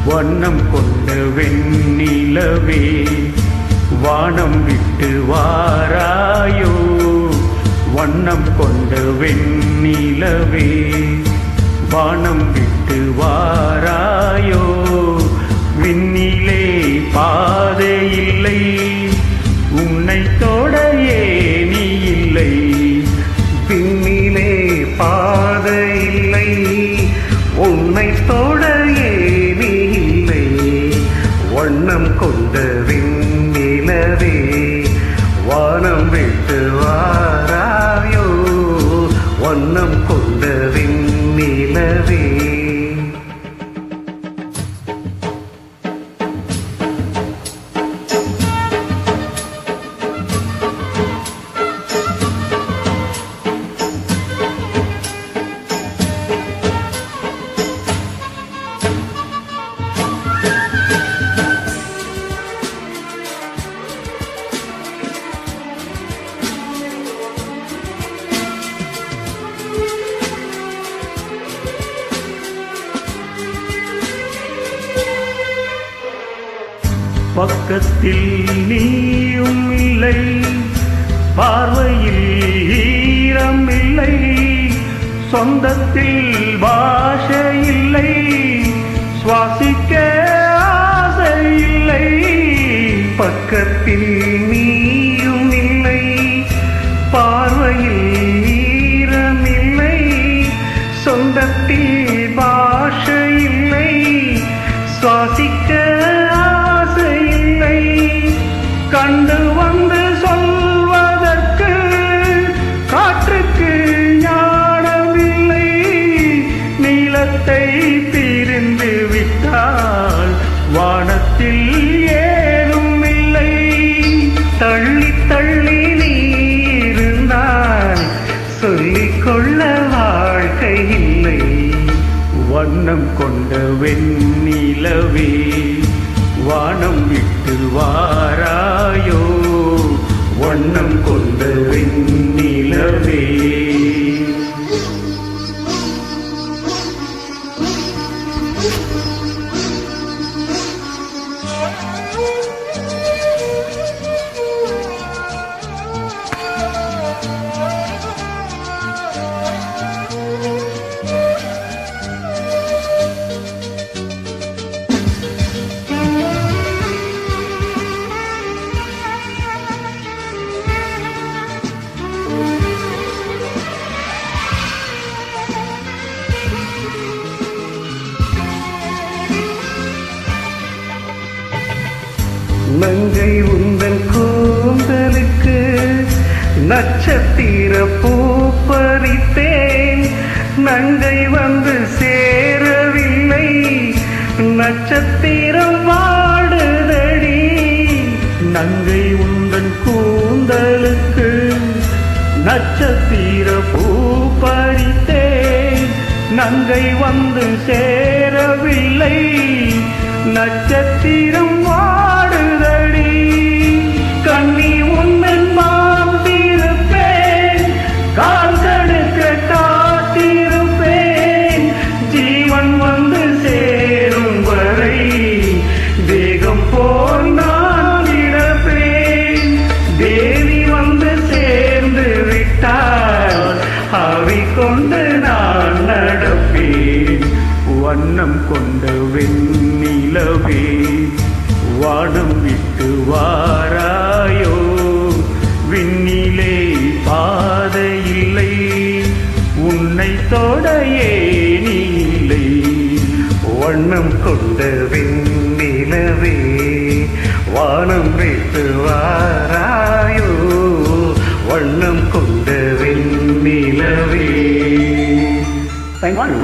வண்ணம் கொண்ட வெண்ணிலவே வானம் விட்டு வாராயோ. வண்ணம் கொண்ட வெண்ணிலவே வானம் விட்டு வாராயோ. விண்ணிலே பாதை இல்லை, உன்னை தொட ஏணி இல்லை. விண்ணிலே பாதை இல்லை, உன்னை தொட ஏணி இல்லை. வண்ணம் கொண்ட விண்ணிலவே வானம் விட்டு வாராயோ. வண்ணம் கொண்ட விண்ணிலவே பக்கத்தில் நீயும் இல்லை, பார்வையில் ஈரம் இல்லை. சொந்தத்தில் பாஷை இல்லை, சுவாசிக்க ஆசை இல்லை. பக்கத்தில் நீயும் இல்லை, பார்வையில் ஈரம் இல்லை. சொந்தத்தில் பாஷை இல்லை, சுவாசிக்க ஆசை இல்லை. கண்டு வந்து சொல்வதற்கு காற்றுக்கு ஞானமில்லை. நீளத்தை பிரிந்து விட்டால் வானத்தில் ஏதும் இல்லை. தள்ளி தள்ளி நீ இருந்தால் சொல்லிக்கொள்ள வாழ்க்கை இல்லை. வண்ணம் கொண்ட வெண்ணிலவே வானம் விட்டு வாராயோ. வண்ணம் கொண்ட வெண்ணிலவே நங்கை உந்தன் கூந்தலுக்கு நட்சத்திர பூ பறித்தேன். நங்கை வந்து சேரவில்லை, நட்சத்திரம் வாடுதடி. நங்கை உந்தன் கூந்தலுக்கு நட்சத்திர பூ பறித்தேன். நங்கை வந்து சேரவில்லை, நட்சத்திரம் வாடுதடி. கண்ணி உன்னன் மாந்திருப்பேன், கால் தடுக்க காத்திருப்பேன். ஜீவன் வந்து சேரும் வரை வேகம் போல் நான் இழப்பேன். தேவி வந்து சேர்ந்து விட்டால் ஆவி கொண்டு நான் நடப்பேன். வண்ணம் கொண்ட வெண்ணிலவே வானம் விட்டு வாராயோ. விண்ணிலே பாதை இல்லை, உன்னை தொட ஏணி இல்லை. வண்ணம் கொண்ட வெண்ணிலவே வானம் விட்டு வாராயோ. வண்ணம் கொண்ட வெண்ணிலவே. தேங்க்யூ.